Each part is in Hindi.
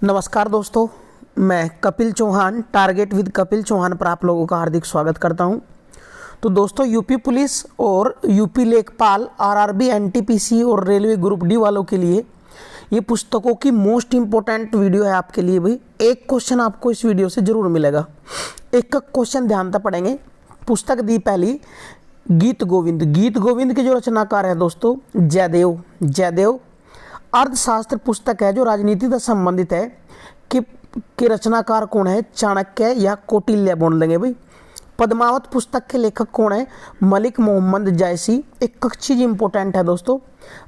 नमस्कार दोस्तों, मैं कपिल चौहान टारगेट विद कपिल चौहान पर आप लोगों का हार्दिक स्वागत करता हूं। तो दोस्तों, यूपी पुलिस और यूपी लेखपाल, आरआरबी, एनटीपीसी और रेलवे ग्रुप डी वालों के लिए ये पुस्तकों की मोस्ट इंपॉर्टेंट वीडियो है आपके लिए। भाई एक क्वेश्चन आपको इस वीडियो से जरूर मिलेगा। एक का क्वेश्चन ध्यान से पढ़ेंगे। पुस्तक दी पहली गीत गोविंद। गीत गोविंद के जो रचनाकार है दोस्तों जयदेव। अर्थशास्त्र पुस्तक है जो राजनीति से संबंधित है कि रचनाकार कौन है, चाणक्य या कौटिल्य बोल लेंगे भाई। पद्मावत पुस्तक के लेखक कौन है, मलिक मोहम्मद जायसी। एक चीज इंपॉर्टेंट है दोस्तों,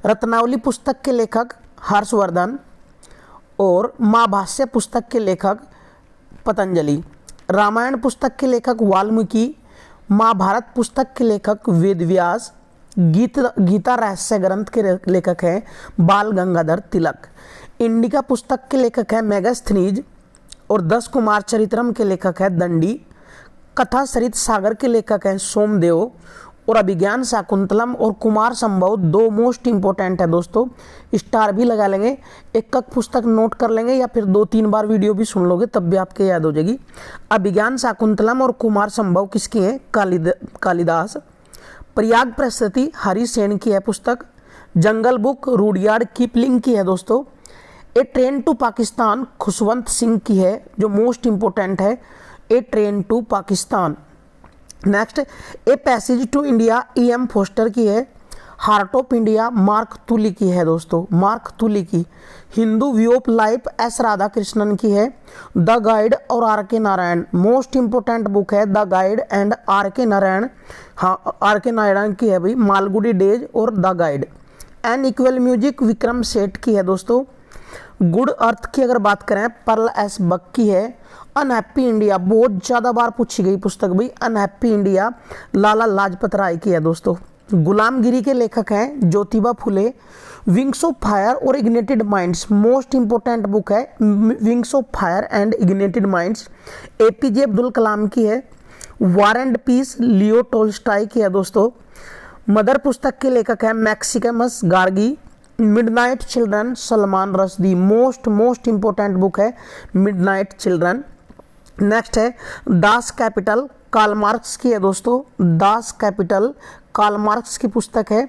रत्नावली पुस्तक के लेखक हर्षवर्धन और महाभाष्य पुस्तक के लेखक पतंजलि। रामायण पुस्तक के लेखक वाल्मीकि। महाभारत पुस्तक के लेखक वेदव्यास। गीता रहस्य ग्रंथ के लेखक हैं बाल गंगाधर तिलक। इंडिका पुस्तक के लेखक हैं मेगास्थनीज और 10 कुमार चरित्रम के लेखक हैं दंडी। कथा सरित सागर के लेखक हैं सोमदेव और अभिज्ञान शाकुंतलम और कुमार संभव। 2 मोस्ट इंपॉर्टेंट है दोस्तों, स्टार भी लगा लेंगे। एक पुस्तक नोट कर लेंगे या फिर 2-3 बार वीडियो भी सुन लोगे तब भी आपके याद हो जाएगी। अभिज्ञान शाकुंतलम और कुमार संभव किसकी है, कालिदास। प्रयाग प्रस्तुति हरि सेन की है पुस्तक। जंगल बुक रुडयार्ड किपलिंग की है दोस्तों। A train to Pakistan Khushwant Singh की है जो मोस्ट इंपोर्टेंट है, a train to Pakistan. Next, a passage to India E.M. Forster की है। Heart of India mark Tully की है दोस्तों, मार्क तुली की। Hindu view of life S. Radhakrishnan की है। द गाइड और R.K. Narayan, most important book है the guide and R.K. Narayan. हाँ, R.K. नारायण की है भाई, मालगुडी डेज और the guide. An equal music Vikram Seth की है दोस्तों। गुड अर्थ की अगर बात करें पर्ल S. बक की है। अनहैप्पी इंडिया बहुत ज़्यादा बार पूछी गई पुस्तक भाई, अनहैप्पी इंडिया लाला लाजपत राय की है दोस्तों। गुलामगिरी के लेखक हैं Jyotiba Phule. Wings of fire और ignited minds, most important book है wings of fire and ignited minds, APJ Abdul Kalam की है। War and peace Leo Tolstoy की है दोस्तों। मदर पुस्तक के लेखक हैं Maximus Gorky. Midnight children Salman Rushdie, most important book है मिडनाइट चिल्ड्रन। नेक्स्ट है दास कैपिटल, कार्ल मार्क्स की है दोस्तों। दास कैपिटल कार्ल मार्क्स की पुस्तक है।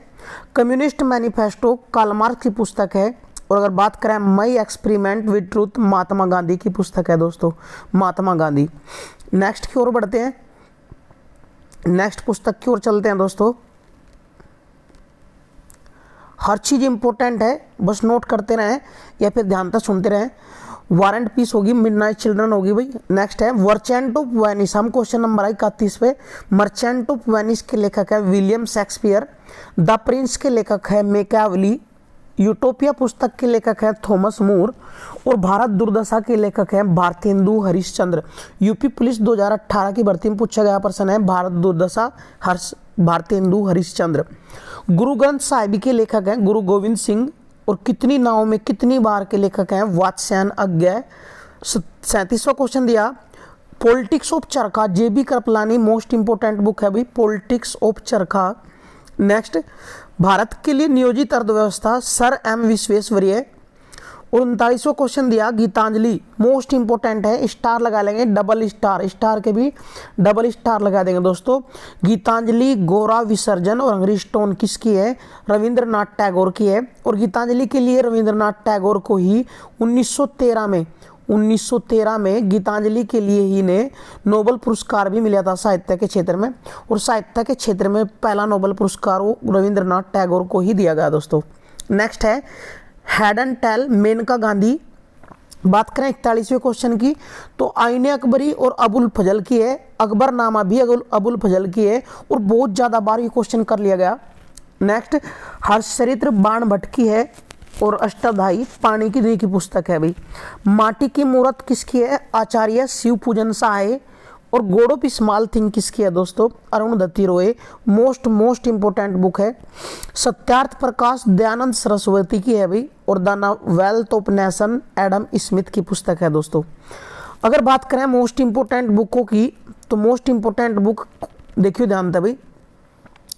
कम्युनिस्ट मैनिफेस्टो कार्ल मार्क्स की पुस्तक है। और अगर बात करें my experiment with truth, Mahatma Gandhi की पुस्तक है दोस्तों, महात्मा गांधी। नेक्स्ट की ओर बढ़ते हैं, नेक्स्ट पुस्तक की ओर चलते हैं दोस्तों। हर चीज़ इंपॉर्टेंट है, बस नोट करते रहें या फिर ध्यान से सुनते रहें। वार एंड पीस होगी, मिडनाइट चिल्ड्रन होगी भाई। नेक्स्ट है मर्चेंट ऑफ वेनिस, हम क्वेश्चन नंबर 31 पे। मर्चेंट ऑफ वेनिस के लेखक है विलियम शेक्सपियर। द प्रिंस के लेखक है मैकियावेली। यूटोपिया पुस्तक के लेखक हैं थॉमस मूर। और भारत दुर्दशा के लेखक हैं भारतेंदु हरिश्चंद्र। यूपी पुलिस 2018 की भर्ती में पूछा गया प्रश्न है भारत दुर्दशा भारतेंदु हरिश्चंद्र। गुरु ग्रंथ साहिब के लेखक हैं गुरु गोविंद सिंह। और कितनी नाव में कितनी बार के लेखक हैं वात्स्यायन अज्ञय। 37वां क्वेश्चन दिया पॉलिटिक्स ऑफ चरखा, JB Kripalani, most important book है भाई पॉलिटिक्स ऑफ चरखा। नेक्स्ट, भारत के लिए नियोजित अर्थव्यवस्था सर M विश्वेश्वरैया। और 39वां क्वेश्चन दिया गीतांजलि, मोस्ट इंपोर्टेंट है, स्टार लगा लेंगे, डबल स्टार, स्टार के भी डबल स्टार लगा देंगे दोस्तों। गीतांजलि गोरा विसर्जन और हंगरी स्टोन किसकी है, रविंद्रनाथ टैगोर की है। और गीतांजलि के लिए रविंद्रनाथ टैगोर को ही 1913 में गीतांजलि के लिए ही ने नोबेल पुरस्कार भी मिला था साहित्य के क्षेत्र में। और साहित्य के क्षेत्र में पहला नोबेल पुरस्कार वो रविंद्रनाथ टैगोर को ही दिया गया दोस्तों। नेक्स्ट है हैडन टेल मेनका गांधी। बात करें 41वें क्वेश्चन की तो आईने अकबरी और अबुल फजल की है। अकबरनामा भी अबुल फजल की है और बहुत ज़्यादा बार ये क्वेश्चन कर लिया गया। नेक्स्ट, हर्षचरित्र बाण भट्ट की है और अष्टाध्यायी पानी की दी की पुस्तक है भाई। माटी की मूर्त किसकी है, आचार्य शिव पूजन सहाय। और गोड ऑफ स्मॉल थिंग किसकी है दोस्तों, Arundhati Roy, most important book है। सत्यार्थ प्रकाश दयानंद सरस्वती की है भाई। और the wealth of nation Adam Smith की पुस्तक है दोस्तों। अगर बात करें मोस्ट इंपोर्टेंट बुकों की तो मोस्ट इंपोर्टेंट बुक देखिए ध्यान से भाई,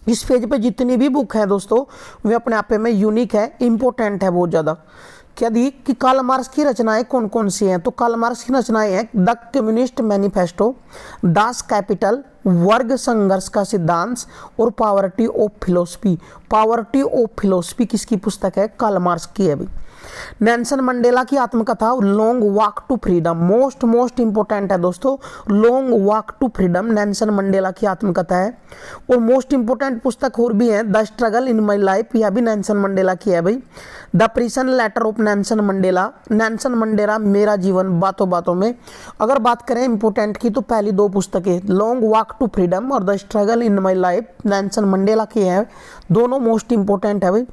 इस पेज पे जितनी भी बुक है दोस्तों वे अपने आप में यूनिक है, इंपॉर्टेंट है बहुत ज़्यादा। क्या दी कि कार्ल मार्क्स की रचनाएं कौन कौन सी हैं? तो कार्ल मार्क्स की रचनाएं हैं the communist manifesto, Das Kapital, वर्ग संघर्ष का सिद्धांत और poverty of philosophy. Poverty of philosophy किसकी पुस्तक है? कार्ल मार्क्स की है भाई। नेल्सन मंडेला की आत्मकथा long walk to freedom, most important है दोस्तों, long walk to freedom Nelson Mandela की आत्मकथा है। और मोस्ट इंपोर्टेंट पुस्तक और भी है the struggle in my life, यह भी नेल्सन मंडेला की है भाई। The prison letter of Nelson Mandela, Nelson Mandela मेरा जीवन बातों बातों में। अगर बात करें इंपोर्टेंट की तो पहली दो पुस्तकें लॉन्ग वॉक टू फ्रीडम और the struggle in my life Nelson Mandela की है, दोनों मोस्ट इंपोर्टेंट है भाई।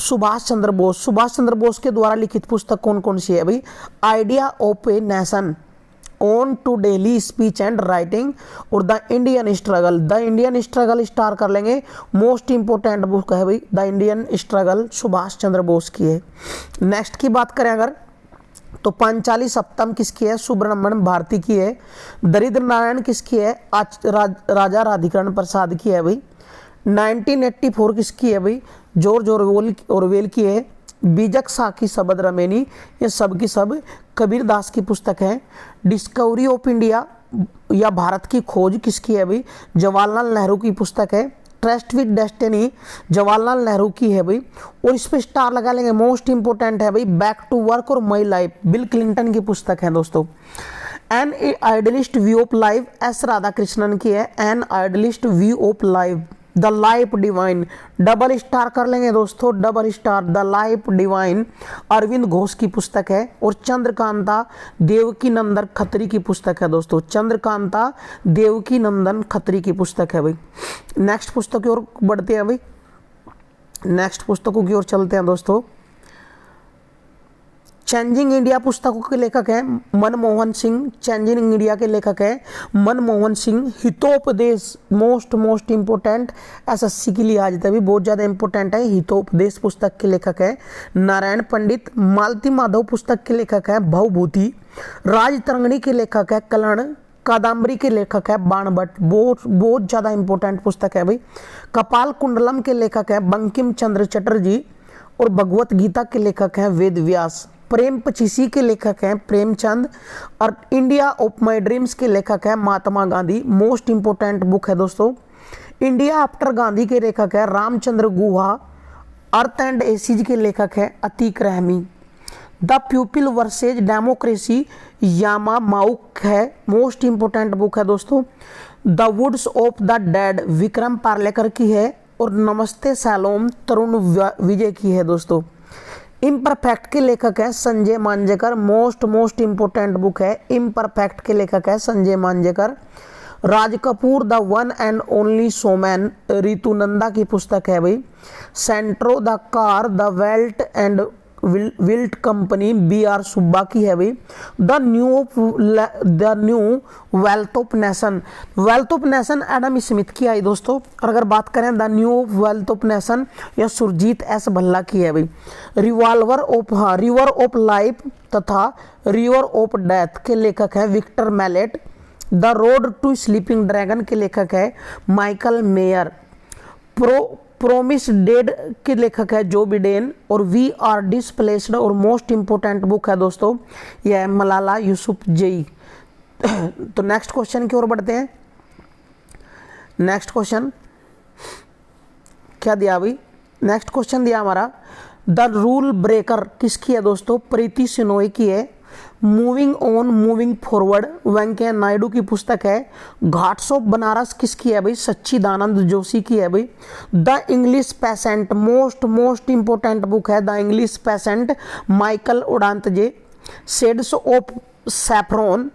सुभाष चंद्र बोस, सुभाष चंद्र बोस के द्वारा लिखित पुस्तक कौन कौन सी है भाई? Idea of a nation, on to Delhi speech and writing और the Indian struggle. The Indian struggle star कर लेंगे, मोस्ट इंपोर्टेंट बुक है भाई the Indian struggle, Subhash Chandra Bose की है। नेक्स्ट की बात करें अगर तो पांचाली सप्तम किसकी है? सुब्रमण्यम भारती की है। दरिद्र नारायण किसकी है? राजा राधिकरण प्रसाद की है भाई। 1984 किसकी है भाई? जॉर्ज ऑरवेल की है। बीजक साखी शबद रमेनी, ये सब की सब कबीर दास की पुस्तक है। डिस्कवरी ऑफ इंडिया या भारत की खोज किसकी है भाई? जवाहरलाल नेहरू की पुस्तक है। Trust with destiny Jawaharlal Nehru की है भाई। और इस पे स्टार लगा लेंगे, मोस्ट इंपोर्टेंट है भाई बैक टू वर्क और माई लाइफ, बिल क्लिंटन की पुस्तक है दोस्तों। An idealist view of life S Radhakrishnan की है। An idealist view of life the life divine, double star कर लेंगे दोस्तों, double star the life divine Arvind Ghosh की पुस्तक है। और चंद्रकांता देवकी नंदन खत्री की पुस्तक है दोस्तों, चंद्रकांता देवकी नंदन खत्री की पुस्तक है भाई। नेक्स्ट पुस्तक की ओर बढ़ते हैं भाई, नेक्स्ट पुस्तकों की ओर चलते हैं दोस्तों। चेंजिंग इंडिया पुस्तकों के लेखक हैं मनमोहन सिंह, चेंजिंग इंडिया के लेखक हैं Manmohan Singh. Hitopadesha most important, SSC के लिए आज तक भी बहुत ज़्यादा इंपोर्टेंट है। हितोपदेश पुस्तक के लेखक हैं नारायण पंडित। मालती माधव पुस्तक के लेखक हैं भवभूति। राजतरंगिणी के लेखक है कलण। कादम्बरी के लेखक है बाणभट्ट, बहुत ज़्यादा इंपोर्टेंट पुस्तक है भाई। कपाल कुंडलम के लेखक है बंकिम चंद्र चटर्जी। और भगवत गीता के लेखक हैं वेद व्यास। प्रेम पचीसी के लेखक हैं प्रेमचंद। और इंडिया ऑफ माई ड्रीम्स के लेखक हैं Mahatma Gandhi, most important book है दोस्तों। इंडिया आफ्टर गांधी के लेखक है Ramachandra Guha. Earth and ashes के लेखक है Atiq Rahimi. The people versus democracy यामा माउक है, मोस्ट इंपोर्टेंट बुक है दोस्तों। The woods of the dead Vikram Parlekar की है। और नमस्ते सैलोम तरुण विजय की है दोस्तों। इम्परफेक्ट के लेखक है Sanjay Manjrekar, most important book है। इम्परफेक्ट के लेखक है Sanjay Manjrekar. Raj Kapoor the one and only showman Ritu Nanda की पुस्तक है भाई। Santro the car the welt and wilt company B R Subba की है भाई। The new wealth of nation, wealth of nation Adam Smith की आई दोस्तों। और अगर बात करें the new wealth of nation या सुरजीत एस भल्ला की है भाई। रिवर ऑफ लाइफ तथा रिवर ऑफ डेथ के लेखक है Victor Mallet. The road to sleeping dragon के लेखक है माइकल मेयर। प्रोमिस डेड के लेखक है जो बिडेन। और वी आर डिस्प्लेस्ड और मोस्ट इंपोर्टेंट बुक है दोस्तों, यह है मलाला यूसुफजई। तो नेक्स्ट क्वेश्चन की ओर बढ़ते हैं। नेक्स्ट क्वेश्चन क्या दिया भाई? नेक्स्ट क्वेश्चन दिया हमारा द रूल ब्रेकर किसकी है दोस्तों? प्रीति सिनोई की है। Moving on moving forward Venkaiah Naidu की पुस्तक है। घाट्स ऑफ बनारस किसकी है भाई? सच्चिदानंद जोशी की है भाई। The English patient most important book है the English patient Michael Ondaatje. Shades of saffron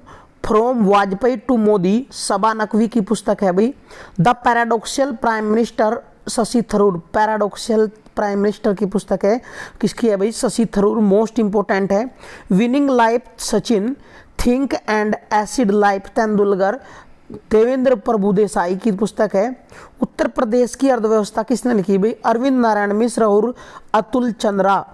from Vajpayee to Modi Saba Naqvi की पुस्तक है भाई। The paradoxical prime minister Shashi Tharoor, paradoxical prime minister की पुस्तक है किसकी है भाई? शशि थरूर, मोस्ट इंपोर्टेंट है। Winning life Sachin, think and acid life Tendulkar Devendra Prabhudesai की पुस्तक है। उत्तर प्रदेश की अर्थव्यवस्था किसने लिखी भाई? अरविंद नारायण मिश्र और Atul Chandra.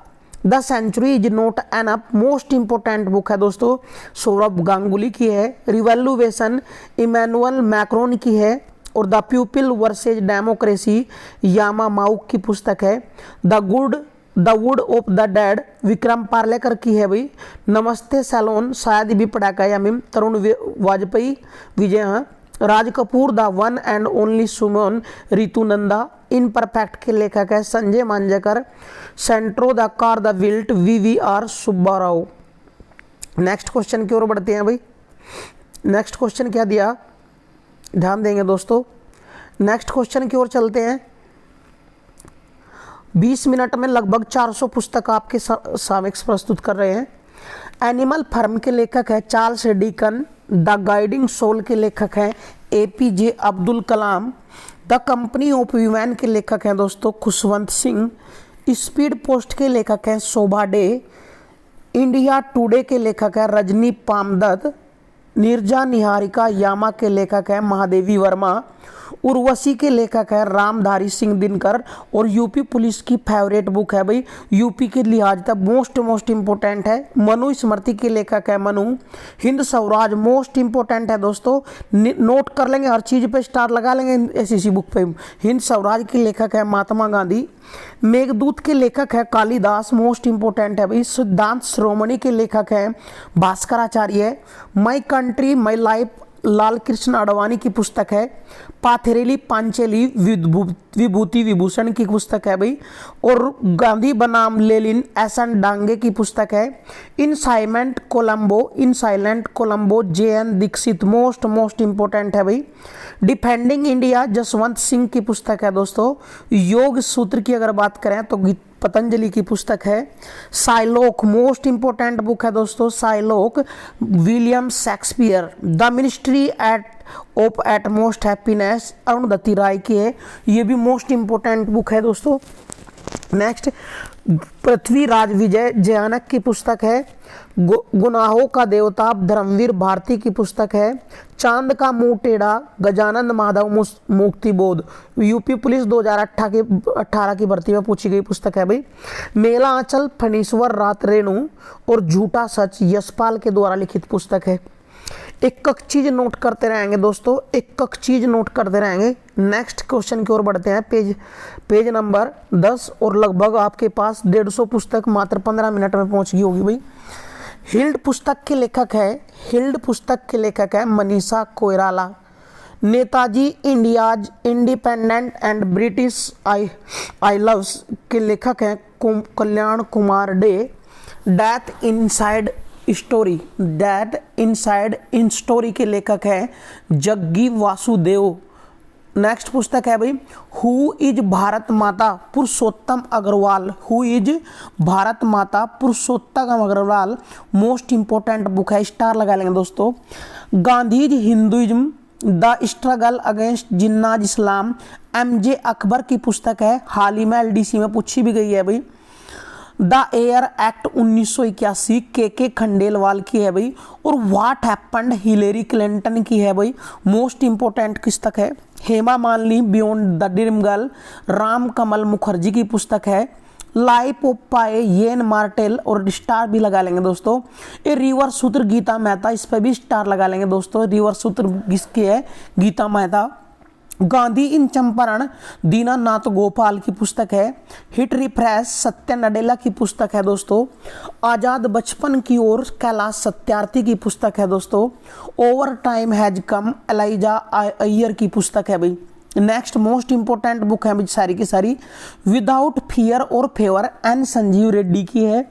The century is not enough, most important book है दोस्तों, सौरभ गांगुली की है। रिवॉल्यूशन इमैनुअल मैक्रोन की है। और द पीपल वर्सेज डेमोक्रेसी यामा माउक की पुस्तक है। The good the wood of the dead Vikram Parlekar की है भाई। नमस्ते सैलोन शायद भी पढ़ा का या मिम तरुण वाजपेयी विजय हाँ। Raj Kapoor the one and only Suman Ritu Nanda. Imperfect के लेखक है Sanjay Manjkar. Santro the car the wilt VVR Subba Rao. Next question की ओर बढ़ते हैं भाई। नेक्स्ट क्वेश्चन क्या दिया, ध्यान देंगे दोस्तों। नेक्स्ट क्वेश्चन की ओर चलते हैं। 20 मिनट में लगभग 400 पुस्तक आपके सामने प्रस्तुत कर रहे हैं। एनिमल फार्म के लेखक है Charles Dicken. The guiding soul के लेखक हैं APJ Abdul Kalam. The company of human के लेखक हैं दोस्तों खुशवंत सिंह। स्पीड पोस्ट के लेखक हैं शोभा डे। इंडिया टुडे के लेखक है रजनी पामदत्त। नीरजा निहारिका यामा के लेखक है महादेवी वर्मा। उर्वशी के लेखक है रामधारी सिंह दिनकर। और यूपी पुलिस की फेवरेट बुक है भाई, यूपी के लिहाज तक मोस्ट इंपोर्टेंट है, मनु स्मृति के लेखक है मनु। हिंद स्वराज मोस्ट इंपोर्टेंट है दोस्तों, नोट कर लेंगे, हर चीज पे स्टार लगा लेंगे ऐसी बुक पे। हिंद स्वराज के लेखक है महात्मा गांधी। मेघदूत के लेखक है कालिदास, मोस्ट इंपोर्टेंट है भाई। सिद्धांत श्रोमणी के लेखक है Bhaskaracharya. My country my life Lal Krishna Advani की पुस्तक है। पाथेरेली पांचेली विभूति विभूषण की पुस्तक है भाई। और गांधी बनाम लेनिन एसन डांगे की पुस्तक है। In silent Colombo JN Dixit most important है भाई। डिफेंडिंग इंडिया जसवंत सिंह की पुस्तक है दोस्तों। योग सूत्र की अगर बात करें तो पतंजलि की पुस्तक है। साइलोक मोस्ट इंपोर्टेंट बुक है दोस्तों, Shylock William Shakespeare. The ministry of utmost happiness Arundhati Roy की है, ये भी मोस्ट इंपोर्टेंट बुक है दोस्तों। नेक्स्ट पृथ्वीराज विजय जयानक की पुस्तक है। गुनाहों का देवता धर्मवीर भारती की पुस्तक है। चांद का मुंह टेढ़ा गजानंद माधव मुक्तिबोध, यूपी पुलिस 2018 की भर्ती में पूछी गई पुस्तक है भाई। मेला आंचल फणीश्वर रात रेणु और झूठा सच यशपाल के द्वारा लिखित पुस्तक है। एक चीज नोट करते रहेंगे दोस्तों, एक चीज नोट करते रहेंगे। नेक्स्ट क्वेश्चन की ओर बढ़ते हैं, पेज नंबर 10। और लगभग आपके पास 150 पुस्तक मात्र 15 मिनट में पहुंच गई होगी भाई। हिल्ड पुस्तक के लेखक है Manisha Koirala. Netaji India's independent and British आई लव्स के लेखक हैं Kalyan Kumar De. Death inside in story के लेखक हैं जग्गी वासुदेव। नेक्स्ट पुस्तक है भाई who is Bharat Mata Purushottam Agrawal. Most important book है, स्टार लगा लेंगे दोस्तों। Gandhi's Hinduism the struggle against Jinnah's Islam MJ Akbar की पुस्तक है, हाल ही में LDC में पूछी भी गई है भाई। The air act 1981 KK Khandelwal की है भाई। और व्हाट हैपेंड हिलेरी क्लिंटन की है भाई, मोस्ट इंपोर्टेंट पुस्तक है। Hema Malini beyond the dream girl Ram Kamal Mukherjee की पुस्तक है। लाइफ ऑफ पाए येन मार्टेल, और स्टार भी लगा लेंगे दोस्तों। ये रिवर सूत्र गीता मेहता, इस पर भी स्टार लगा लेंगे दोस्तों। रिवर सूत्र किसकी है, गीता मेहता। गांधी इन चंपारण दीनानाथ गोपाल की पुस्तक है। हिट रिफ्रेश सत्य नडेला की पुस्तक है दोस्तों। आजाद बचपन की ओर कैलाश सत्यार्थी की पुस्तक है दोस्तों। Over time has come Eliza Iyer की पुस्तक है भाई। नेक्स्ट मोस्ट इंपोर्टेंट बुक है सारी की सारी विदाउट फियर और फेवर एन संजीव रेड्डी की है।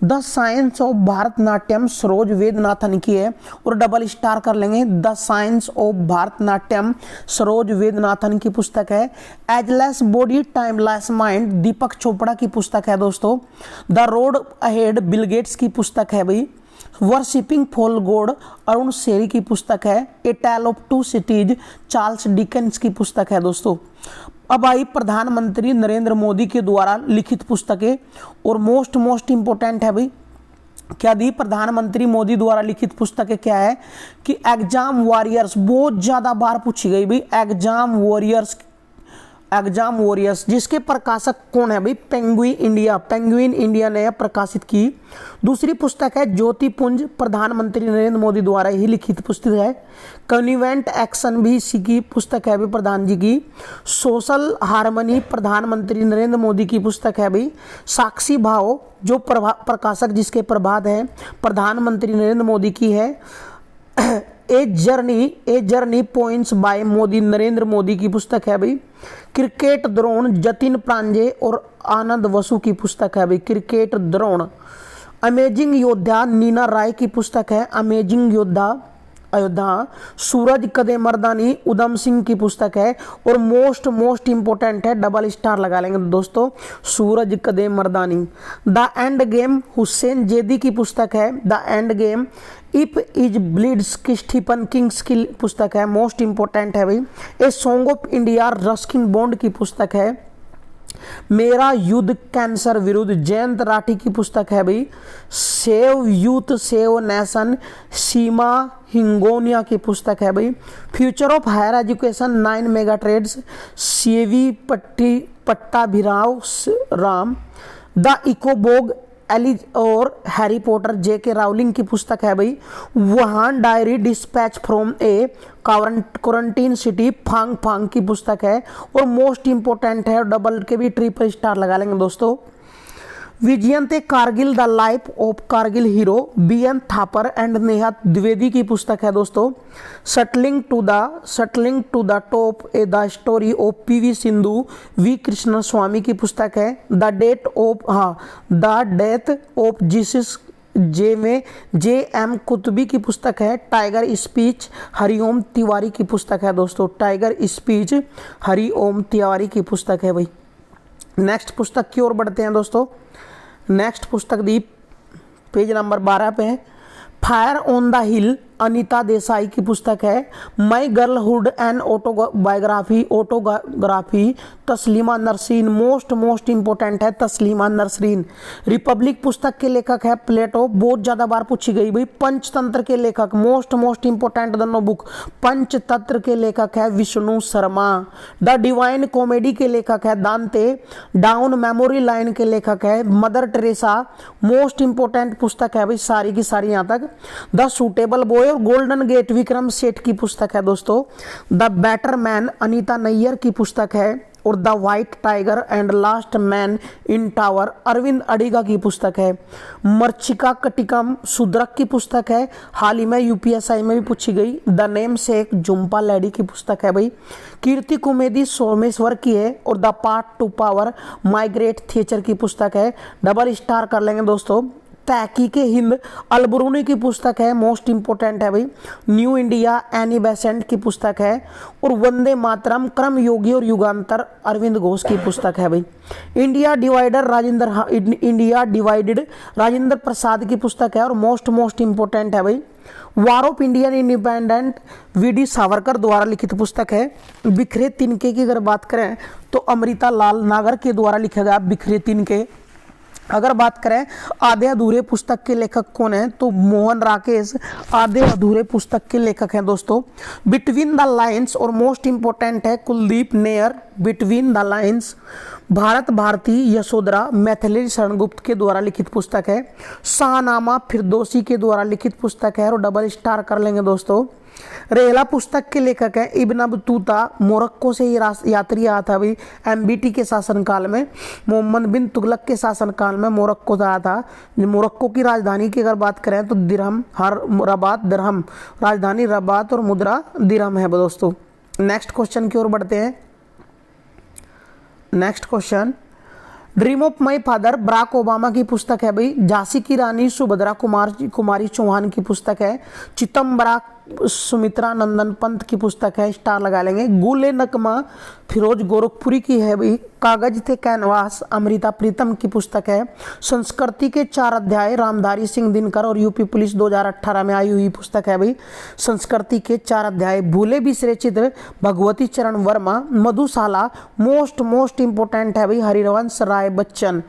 The science of Bharatanatyam Saroj Vedanathan की है, और डबल स्टार कर लेंगे। The science of Bharatanatyam Saroj Vedanathan की पुस्तक है। Ageless body timeless mind Deepak Chopra की पुस्तक है दोस्तों। The road ahead Bill Gates की पुस्तक है भाई। वर्शिपिंग फॉल गॉड अरुण शेरी की पुस्तक है। A tale of two cities Charles Dickens की पुस्तक है दोस्तों। अब आई प्रधानमंत्री नरेंद्र मोदी के द्वारा लिखित पुस्तकें, और मोस्ट इंपोर्टेंट है भाई क्या दी, प्रधानमंत्री मोदी द्वारा लिखित पुस्तकें क्या है कि एग्जाम वॉरियर्स, बहुत ज्यादा बार पूछी गई भाई। एग्जाम वॉरियर्स एग्जाम वॉरियर्स, जिसके प्रकाशक कौन है भाई? पेंगुइन इंडिया ने प्रकाशित की। दूसरी पुस्तक है ज्योतिपुंज, प्रधानमंत्री नरेंद्र मोदी द्वारा ही लिखित पुस्तक है। कन्वीवेंट एक्शन भी इसी की पुस्तक है भाई, प्रधान जी की। सोशल हार्मनी, प्रधानमंत्री नरेंद्र मोदी की पुस्तक है भाई। साक्षी भाव, जो प्रकाशक जिसके प्रभात है, प्रधानमंत्री नरेंद्र मोदी की है। A journey points by Modi, Narendra Modi की पुस्तक है भाई। क्रिकेट द्रोण, जतिन प्रांजे और आनंद वसु की पुस्तक है भाई, क्रिकेट द्रोण। अमेजिंग योद्धा, नीना राय की पुस्तक है, अमेजिंग योद्धा अयोध्या। सूरज कदे मर्दानी, उधम सिंह की पुस्तक है। और मोस्ट इंपोर्टेंट है, डबल स्टार लगा लेंगे दोस्तों, सूरज कदे मर्दानी। द एंड गेम, हुसैन जेदी की पुस्तक है, the end game. If is bleeds की स्टीफन किंग्स की पुस्तक है, मोस्ट इंपोर्टेंट है भाई। A song of India, Ruskin Bond की पुस्तक है। मेरा युद्ध कैंसर विरुद्ध, जयंत राठी की पुस्तक है भाई। Save youth save nation, Seema Hingonia की पुस्तक है भाई। Future of higher education, 9 mega trades, CV Pattabhirao Ram. The Ickabog, Alice और हैरी पॉटर, जेके रावलिंग की पुस्तक है भाई। Wuhan diary, dispatch from a quarantine city, Fang की पुस्तक है। और मोस्ट इंपोर्टेंट है, डबल के भी ट्रिपल स्टार लगा लेंगे दोस्तों। Vijayante Kargil, the life of Kargil hero, BN Thapar and Neha Dwivedi की पुस्तक है दोस्तों। Shuttling to the top, a the story of PV Sindhu, V Krishna Swami की पुस्तक है। The death of Jesus, JM Coetzee की पुस्तक है। टाइगर स्पीच, हरिओम तिवारी की पुस्तक है दोस्तों, टाइगर स्पीच हरिओम तिवारी की पुस्तक है भाई। नेक्स्ट पुस्तक की ओर बढ़ते हैं दोस्तों। नेक्स्ट पुस्तक दीप पेज नंबर 12 पे है। Fire on the hill, Anita Desai की पुस्तक है। My girlhood and autobiography, Taslima Nasrin, most important है, तस्लीमा नसरीन। रिपब्लिक पुस्तक के लेखक है प्लेटो, बहुत ज्यादा बार पूछी गई भाई। पंचतंत्र के लेखक, मोस्ट इंपोर्टेंट दोनों बुक, पंचतंत्र के लेखक है Vishnu Sharma. The divine comedy के लेखक है दांते। डाउन मेमोरी लाइन के लेखक है मदर टेरेसा, मोस्ट इंपोर्टेंट पुस्तक है भाई, सारी की सारी यहाँ तक। द सूटेबल बॉय और गोल्डन गेट, विक्रम सेठ की पुस्तक है दोस्तों। The better man, Anita Nair की पुस्तक है। और the white tiger and last man in tower, Aravind Adiga की पुस्तक है। मर्चिका कटिकम, सुद्रक की पुस्तक है, हाल ही में UPSI में भी पूछी गई। The name sec, Jhumpa lady की पुस्तक है भाई। कीर्ति कुमेदी, सोमेश्वर की है। और the path to power, Margaret Thatcher की पुस्तक है, डबल स्टार कर लेंगे दोस्तों। तहकीके हिंद, अलबरूनी की पुस्तक है, मोस्ट इंपोर्टेंट है भाई। न्यू इंडिया, एनी बेसेंट की पुस्तक है। और वंदे मातरम, क्रम योगी और युगांतर, अरविंद घोष की पुस्तक है भाई। इंडिया डिवाइडेड, राजेंद्र प्रसाद की पुस्तक है। और मोस्ट इंपोर्टेंट है भाई। War of Indian independent, VD Savarkar द्वारा लिखित पुस्तक है। बिखरे तिनके की अगर बात करें तो अमृता लाल नागर के द्वारा लिखा गया बिखरे तिनके। अगर बात करें आधे अधूरे पुस्तक के लेखक कौन है तो मोहन राकेश आधे अधूरे पुस्तक के लेखक हैं दोस्तों। बिटवीन द लाइन्स, और मोस्ट इंपोर्टेंट है Kuldip Nayar, between the lines. Bharat Bharati Yashodhara, Maithili Sharan Gupt के द्वारा लिखित पुस्तक है। शाहनामा फिरदौसी के द्वारा लिखित पुस्तक है। और डबल स्टार कर लेंगे दोस्तों। रेहला पुस्तक के लेखक है इब्न बतूता, मोरक्को से यात्री आया था भाई MBT के शासनकाल में। मोहम्मद बिन तुगलक के शासनकाल में मोरक्को आया था। मोरक्को की राजधानी की अगर बात करें तो रबात दिरहम, राजधानी रबात और मुद्रा दिरहम है दोस्तों। नेक्स्ट क्वेश्चन की ओर बढ़ते हैं। Next question, dream of my father, Barack Obama की पुस्तक है भाई। झांसी की रानी सुभद्रा कुमारी चौहान की पुस्तक है। चिदम्बरा सुमित्रा नंदन पंत की पुस्तक है, स्टार लगा लेंगे। गुले नकमा फिरोज गोरखपुरी की है भाई। कागज थे कैनवास, अमृता प्रीतम की पुस्तक है। संस्कृति के 4 अध्याय, रामधारी सिंह दिनकर और यूपी पुलिस 2018 में आई हुई पुस्तक है भाई। संस्कृति के 4 अध्याय। भूले बिसरे चित्र, भगवती चरण वर्मा। मधुशाला, मोस्ट इंपोर्टेंट है भाई, हरिवंश राय बच्चन।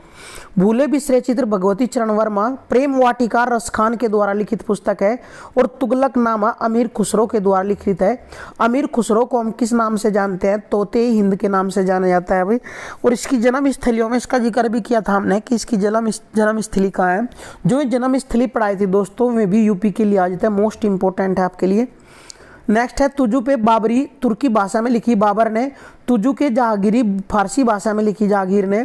भूले बिसरे चित्र भगवती चरण वर्मा, प्रेम वाटिका रस खान के द्वारा लिखित पुस्तक है और तुगलकनामा अमीर खुसरो के द्वारा लिखित है। अमीर खुसरो को हम किस नाम से जानते हैं? तोते हिंद के नाम से जाना जाता है भाई। और इसकी जन्म स्थलियों में इसका जिक्र भी किया था हमने कि इसकी जन्म स्थली कहाँ है। जो जन्म स्थली पढ़ाई थी दोस्तों में भी यूपी के लिए आ जाता है, मोस्ट इंपॉर्टेंट है आपके लिए। नेक्स्ट है तुजू पे बाबरी, तुर्की भाषा में लिखी बाबर ने। तुजू के जहांगीरी, फारसी भाषा में लिखी जहांगीर ने।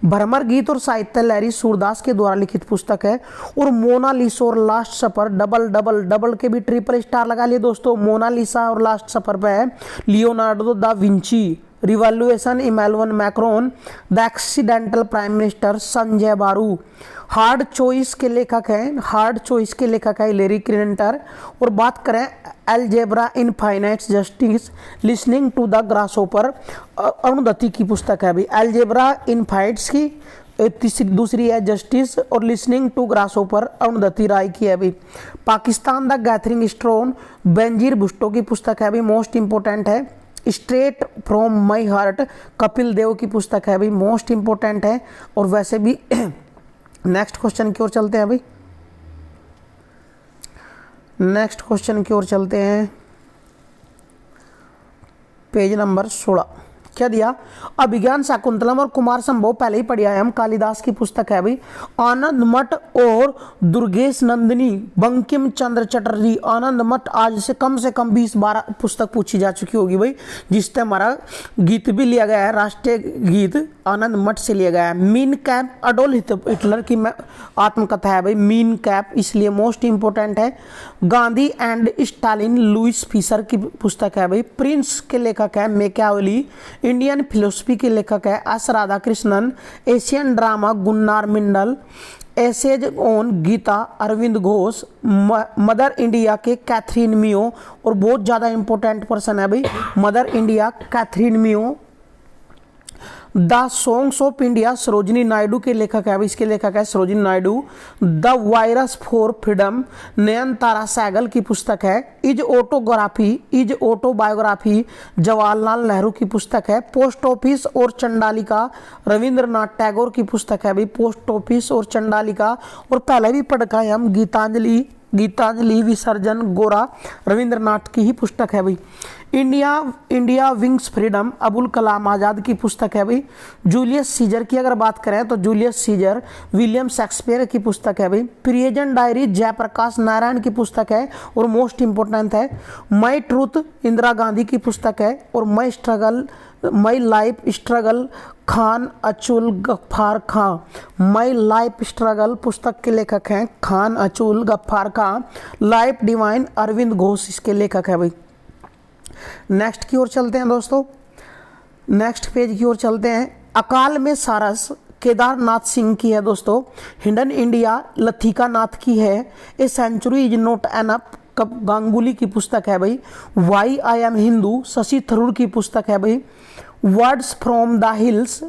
भ्रमर गीत और साहित्य लहरी सूरदास के द्वारा लिखित पुस्तक है। और मोनालिसा और लास्ट सफर, डबल डबल डबल के भी ट्रिपल स्टार लगा लिए दोस्तों। मोनालिसा और लास्ट सफर पे है Leonardo da Vinci. Revolution Emmanuel Macron. The accidental prime minister Sanjay Baru. Hard choice के लेखक हैं, हार्ड चॉइस के लेखक है हिलेरी क्लिंटन। और बात करें algebra infinite justice, listening to the grasshopper, Arundhati की पुस्तक है अभी। अलजेब्रा इन फाइट्स की तीसरी, दूसरी है जस्टिस और listening to grasshopper, Arundhati Roy की है अभी। Pakistan the gathering stone, Benazir Bhutto की पुस्तक है अभी, मोस्ट इंपॉर्टेंट है। Straight from my heart, Kapil Dev की पुस्तक है अभी, मोस्ट इंपॉर्टेंट है। और वैसे भी नेक्स्ट क्वेश्चन की ओर चलते हैं अभी, नेक्स्ट क्वेश्चन की ओर चलते हैं। पेज नंबर 16 क्या दिया? अभिज्ञान शाकुंतलम और कुमार संभव पहले ही पढ़ी है हम, कालिदास की पुस्तक है अभी। आनंद मठ और दुर्गेश नंदिनी, बंकिम चंद्र चटर्जी। आनंद मठ आज से कम 20-12 पुस्तक पूछी जा चुकी होगी भाई, जिससे हमारा गीत भी लिया गया है, राष्ट्रीय गीत आनंद मठ से लिया गया है। मीन कैप, अडोल्फ हिटलर की आत्मकथा है भाई, मीन कैप, इसलिए मोस्ट इंपोर्टेंट है। Gandhi and Stalin, Louis Fischer की पुस्तक है भाई। प्रिंस के लेखक है मैकियावेली। इंडियन फिलोसफी के लेखक है S Radhakrishnan. Asian drama Gunnar Myrdal. Essays on Gita Arvind Ghosh. Mother India के कैथरीन मियो, और बहुत ज़्यादा इंपॉर्टेंट पर्सन है भाई mother India Katherine Mayo. The songs of India Sarojini Naidu के लेखक है, इसके लेखक है Sarojini Naidu. The virus for freedom, Nayantara Sahgal की पुस्तक है। इज ऑटोबायोग्राफी, जवाहरलाल नेहरू की पुस्तक है। पोस्ट ऑफिस और चंडालिका, रविंद्रनाथ टैगोर की पुस्तक है भाई, पोस्ट ऑफिस और चंडालिका। और पहले भी पढ़ा है हम गीतांजलि विसर्जन गोरा, रविंद्रनाथ की ही पुस्तक है भाई। India wings freedom, Abul Kalam Azad की पुस्तक है भाई। जूलियस सीजर की अगर बात करें तो जूलियस सीजर विलियम शेक्सपियर की पुस्तक है भाई। प्रियजन डायरी जयप्रकाश नारायण की पुस्तक है और मोस्ट इंपोर्टेंट है। माई ट्रूथ इंदिरा गांधी की पुस्तक है। और माई लाइफ स्ट्रगल खान अचुल Ghaffar Khan. My life struggle पुस्तक के लेखक हैं खान अचुल गफ्फार खां। लाइफ डिवाइन अरविंद घोष इसके लेखक है भाई। नेक्स्ट की ओर चलते हैं दोस्तों, नेक्स्ट पेज की ओर चलते हैं। अकाल में सारस केदारनाथ सिंह की है दोस्तों। हिडन इंडिया लथिका नाथ की है। A century is not enough, Ganguly की पुस्तक है भाई। Why I am Hindu, Shashi Tharoor की पुस्तक है भाई। Words from the hills,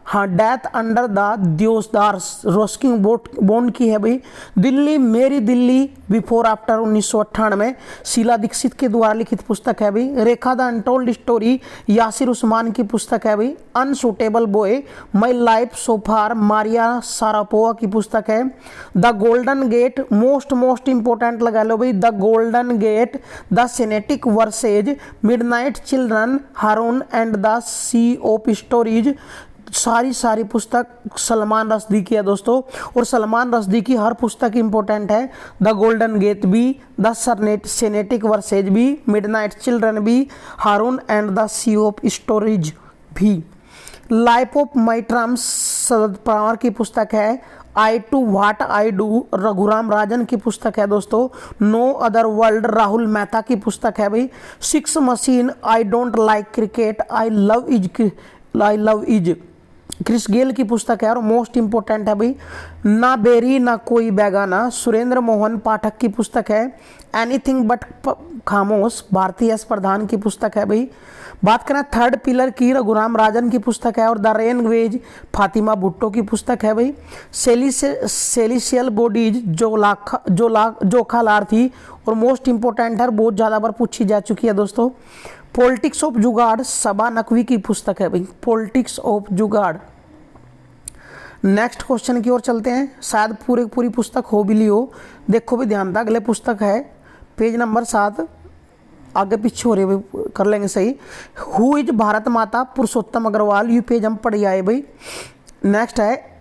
death under the deodar, Ruskin Bond की है भाई। दिल्ली मेरी दिल्ली बिफोर आफ्टर 1998, शीला दीक्षित के द्वारा लिखित पुस्तक है भाई। Rekha the untold story, Yasser Usman की पुस्तक है भाई। Unsuitable boy, my life so far, Maria Sharapova की पुस्तक है। The golden gate, most important लगा लो भाई, the golden gate, the satanic verses, midnight children, Haroun and the sea of stories. सारी पुस्तक सलमान रश्दी की है दोस्तों, और सलमान रश्दी की हर पुस्तक इंपॉर्टेंट है। द गोल्डन गेट भी, द सेनेटिक वर्सेज भी, मिडनाइट चिल्ड्रन भी, Haroun and the sea of stories भी। Life of my terms Sharad Pawar की पुस्तक है। I to what I do Raghuram Rajan की पुस्तक है दोस्तों। No other world Rahul Mehta की पुस्तक है भाई। Six machine, I don't like cricket, I love is Chris Gayle की पुस्तक है और मोस्ट इंपोर्टेंट है भाई। ना बेरी ना कोई बेगाना, सुरेंद्र मोहन पाठक की पुस्तक है। एनीथिंग बट खामोश, भारती एस प्रधान की पुस्तक है भाई। बात करें थर्ड पिलर की, रघुराम राजन की पुस्तक है। और द रेनवेज, फातिमा भुट्टो की पुस्तक है भाई। सेलिशियल बॉडीज, जोखालार थी और मोस्ट इंपोर्टेंट है, बहुत ज़्यादा बार पूछी जा चुकी है दोस्तों। पॉलिटिक्स ऑफ जुगाड़, सबा नकवी की पुस्तक है भाई, पॉलिटिक्स ऑफ जुगाड़। नेक्स्ट क्वेश्चन की ओर चलते हैं, शायद पूरी पुस्तक हो भी ली हो, देखो भी ध्यान था। अगले पुस्तक है पेज नंबर 7, आगे पीछे हो रही है, कर लेंगे सही। हु इज भारत माता, पुरुषोत्तम अग्रवाल, ये पेज हम पढ़ आए भाई। नेक्स्ट है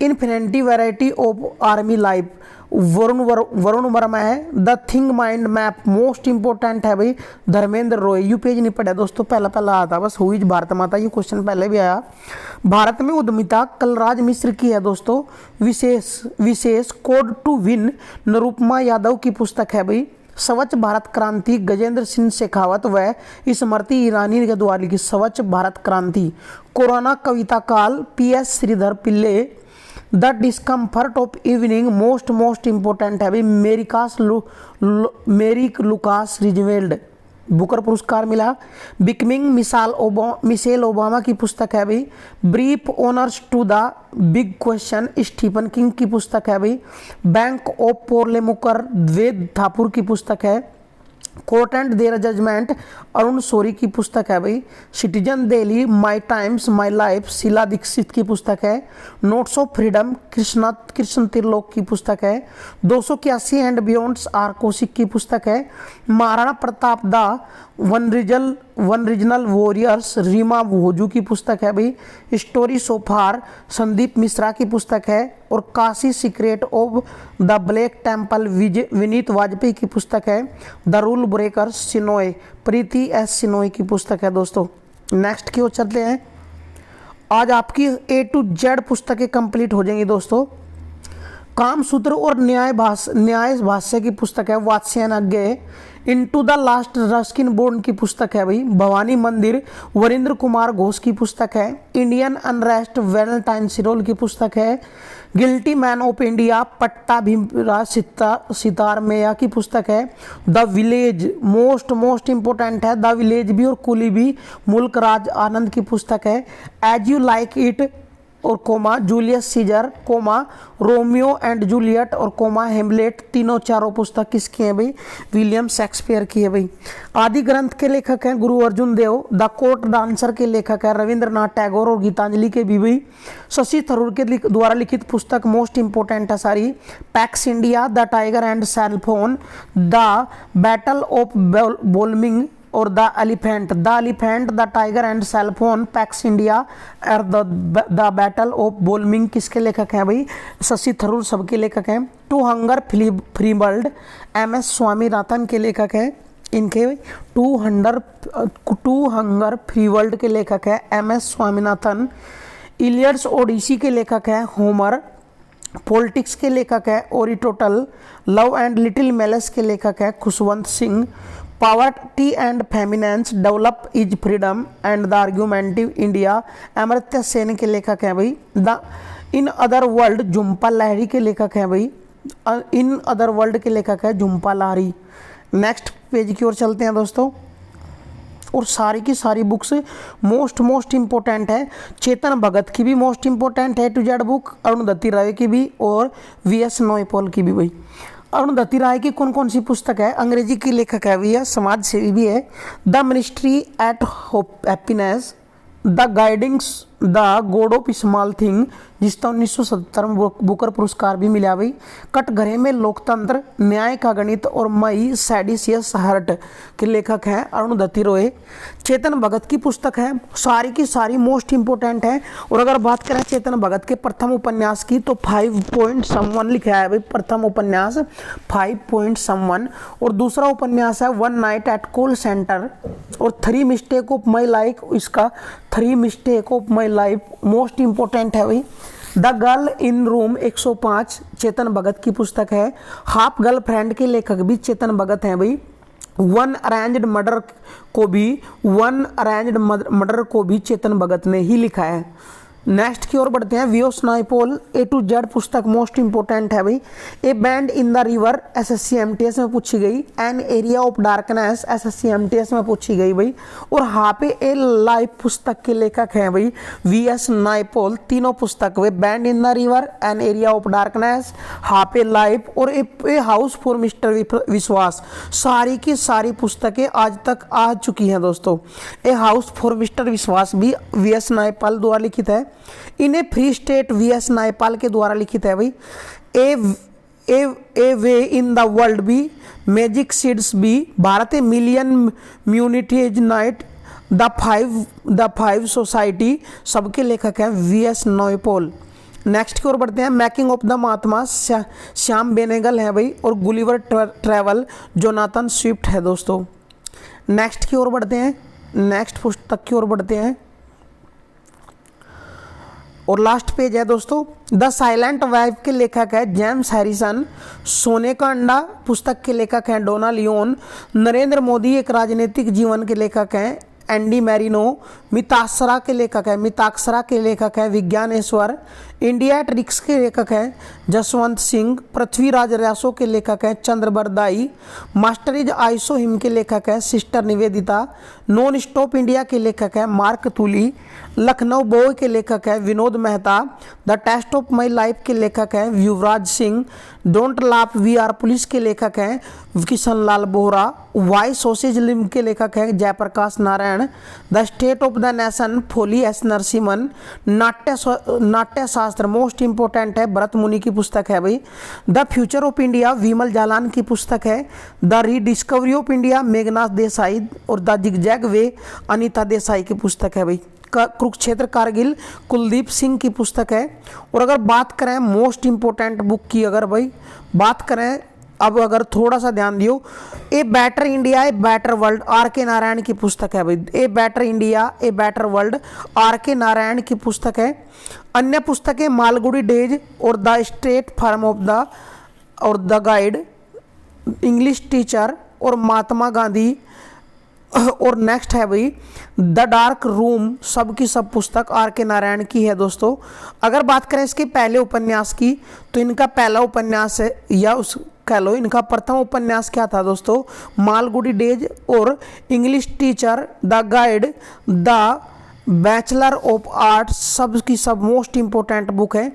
infinity variety of army life, Varun Verma है। The thing mind map most important है भाई धर्मेंद्र रॉय, यू पेज नहीं पढ़ा दोस्तों, पहला आता बस हु इज भारत माता, ये क्वेश्चन पहले भी आया। भारत में उद्यमिता कलराज मिश्र की है दोस्तों। विशेष code to win Nirupama Yadav की पुस्तक है भाई। स्वच्छ भारत क्रांति गजेंद्र सिंह शेखावत व स्मृति ईरानी के द्वारा लिखी स्वच्छ भारत क्रांति। कोरोना कविता काल PS Sreedhar Pillai. The discomfort of evening most important है भाई मेरिक लुकास रिजवेल्ड, बुकर पुरस्कार मिला। बिकमिंग मिशेल ओबामा की पुस्तक है भाई। Brief honours to the big question Stephen King की पुस्तक है भाई। बैंक ऑफ पोर्लेमुकर द्वेद ठाकुर की पुस्तक है। Court and their judgement Arun Shourie की पुस्तक है भाई। Citizen Delhi my times my life Sheila Dikshit की पुस्तक है। Notes of freedom Krishna Trilok की पुस्तक है। 281 एंड बियॉन्ड्स आर कौशिक की पुस्तक है। Maharana Pratap the one regional warriors Rima Bhoju की पुस्तक है भाई। स्टोरी सोफार संदीप मिश्रा की पुस्तक है। और Kashi secret of the black temple Vineet Vajpayee की पुस्तक है। The rule breakers Shenoy Preeti S Shenoy की पुस्तक है दोस्तों। नेक्स्ट की ओर चलते हैं, आज आपकी A to Z पुस्तकें कंप्लीट हो जाएंगी दोस्तों। कामसूत्र और न्याय भाष्य की पुस्तक है Vatsyayan into the last Ruskin बोर्न की पुस्तक है भाई। भवानी मंदिर वरिंद्र कुमार घोष की पुस्तक है। इंडियन अनरेस्ट वैलेंटाइन सिरोल की पुस्तक है। गिल्टी मैन ऑफ इंडिया पट्टा भीमराव सितार मेया की पुस्तक है। द विलेज मोस्ट इंपॉर्टेंट है, द विलेज भी और कुली भी मुल्क राज आनंद की पुस्तक है। एज यू लाइक इट और comma Julius Caesar comma Romeo and Juliet और कोमा हेमलेट, तीनों चारों पुस्तक किसकी है भाई विलियम शेक्सपियर की है भाई। आदि ग्रंथ के लेखक हैं गुरु अर्जुन देव। द कोर्ट डांसर के लेखक है रविंद्रनाथ टैगोर और गीतांजलि के भी भाई। शशि थरूर के द्वारा लिखित पुस्तक मोस्ट इंपॉर्टेंट है सारी। Pax India the tiger and cellphone, the battle of belonging और the elephant the tiger and cellphone pax India और द बैटल ऑफ बोलमिंग किसके लेखक हैं भाई शशि थरूर, सबके लेखक हैं। To hunger free world MS Swaminathan के लेखक हैं। इनके टू हंगर फ्री वर्ल्ड के लेखक है MS स्वामीनाथन। इलियड्स ओडिसी के लेखक हैं होमर। पॉलिटिक्स के लेखक है Aristotle. Love and little malice के लेखक है Khushwant Singh. Poverty and famines develop is freedom and the argumentative India Amartya Sen के लेखक हैं भाई। The in other world Jhumpa Lahiri के लेखक हैं भाई। इन अदर वर्ल्ड के लेखक है झुम्पा लाहिड़ी। नेक्स्ट पेज की ओर चलते हैं दोस्तों, और सारी की सारी बुक्स मोस्ट इंपॉर्टेंट है। चेतन भगत की भी मोस्ट इंपॉर्टेंट है to Z book, Arundhati Roy की भी और VS नॉयपॉल की भी भाई। अरुणधति राय की कौन कौन सी पुस्तक है, अंग्रेजी की लेखक है भैया, समाज सेवी भी है। The ministry at happiness, the guidings the god of small thing जिसका 1970 में बुकर पुरस्कार भी मिला भाई। कटघरे में लोकतंत्र, न्याय का गणित और मई सैडिसियस हर्ट के लेखक हैं अरुणधति रॉय। चेतन भगत की पुस्तक है, सारी की सारी मोस्ट इंपोर्टेंट है। और अगर बात करें चेतन भगत के प्रथम उपन्यास की तो 5.1 लिखा है भाई, प्रथम उपन्यास 5.1। और दूसरा उपन्यास है one night at call centre. और 3 मिस्टेक ऑफ माई लाइफ, इसका 3 mistake of my life most important है भाई। The girl in room 105 Chetan Bhagat की पुस्तक है। हाफ गर्लफ्रेंड के लेखक भी चेतन भगत हैं भाई। वन अरेंज्ड मर्डर को भी चेतन भगत ने ही लिखा है। नेक्स्ट की ओर बढ़ते हैं, VS Naipaul A to Z पुस्तक मोस्ट इंपोर्टेंट है भाई। A band in the river SSC MTS में पूछी गई। N area of darkness SSC MTS में पूछी गई भाई। और हापे ए लाइफ पुस्तक के लेखक हैं भाई VS नॉयपॉल। तीनों पुस्तक way bend in the river, an area of darkness, half life और ए हाउस फॉर मिस्टर विश्वास, सारी की सारी पुस्तकें आज तक आ चुकी हैं दोस्तों। ए हाउस फॉर मिस्टर विश्वास भी VS नॉयपॉल द्वारा लिखित है। इन्हें फ्री स्टेट वीएस नायपाल के द्वारा लिखित है भाई। A way in the world by magic seeds by Bharat a million mutinies night the five society, सबके लेखक हैं वीएस नायपाल। नेक्स्ट की ओर बढ़ते हैं। मेकिंग ऑफ द महात्मा श्याम बेनेगल है भाई, और गुलिवर ट्रैवल जोनाथन स्विफ्ट है दोस्तों। नेक्स्ट की ओर बढ़ते हैं, नेक्स्ट पुस्तक की ओर बढ़ते हैं और लास्ट पेज है दोस्तों। द साइलेंट वाइफ के लेखक है जेम्स हैरिसन। सोने का अंडा पुस्तक के लेखक हैं डोना लियोन। नरेंद्र मोदी एक राजनीतिक जीवन के लेखक हैं एंडी मैरिनो। मिताक्षरा के लेखक है विज्ञानेश्वर। इंडिया एट रिस्क के लेखक हैं जसवंत सिंह। पृथ्वीराज रैसो के लेखक हैं Chandra Bardai. Master is I saw him के लेखक है sister Nivedita. Non stop India के लेखक है मार्क तुली। लखनऊ बॉय के लेखक है Vinod Mehta. The test of my life के लेखक हैं Yuvraj Singh. Don't laugh we are police के लेखक हैं किशन लाल बोहरा। वाई सोशलिज्म के लेखक हैं Jayaprakash Narayan. The state of the nation Fali S Narasimhan. Natya Shastra most important है भरत मुनि की पुस्तक है भाई। द फ्यूचर ऑफ इंडिया विमल जालान की पुस्तक है। The rediscovery of India Meghnath Desai. और द जिगजैग वे अनीता देसाई की पुस्तक है भाई। कुरुक्षेत्र कारगिल कुलदीप सिंह की पुस्तक है। और अगर बात करें मोस्ट इंपोर्टेंट बुक की, अगर भाई बात करें, अब अगर थोड़ा सा ध्यान दियो, a better India a better world R K Narayan की पुस्तक है भाई। A better India a better world R K Narayan की पुस्तक है। अन्य पुस्तकें मालगुडी डेज और the straight form of the और द गाइड, इंग्लिश टीचर और महात्मा गांधी। और नेक्स्ट है भाई द डार्क रूम, सब की सब पुस्तक आर के नारायण की है दोस्तों। अगर बात करें इसके पहले उपन्यास की, तो इनका पहला उपन्यास है, या उस कह लो इनका प्रथम उपन्यास क्या था दोस्तों, मालगुडी डेज और English teacher, the guide, the bachelor of arts, सब की सब मोस्ट इंपोर्टेंट बुक है।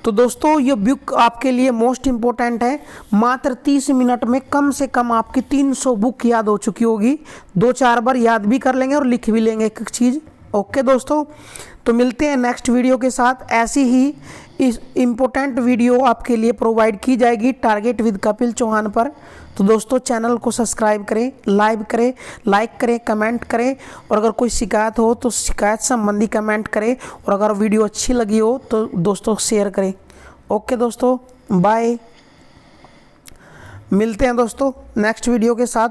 तो दोस्तों ये बुक आपके लिए मोस्ट इम्पोर्टेंट है। मात्र 30 मिनट में कम से कम आपकी 300 बुक याद हो चुकी होगी। 2-4 बार याद भी कर लेंगे और लिख भी लेंगे एक एक चीज़। ओके दोस्तों, तो मिलते हैं नेक्स्ट वीडियो के साथ। ऐसी ही इस इम्पोर्टेंट वीडियो आपके लिए प्रोवाइड की जाएगी टारगेट विद कपिल चौहान पर। तो दोस्तों चैनल को सब्सक्राइब करें, लाइक करें, कमेंट करें, और अगर कोई शिकायत हो तो शिकायत संबंधी कमेंट करें, और अगर वीडियो अच्छी लगी हो तो दोस्तों शेयर करें। ओके दोस्तों, बाय। मिलते हैं दोस्तों नेक्स्ट वीडियो के साथ।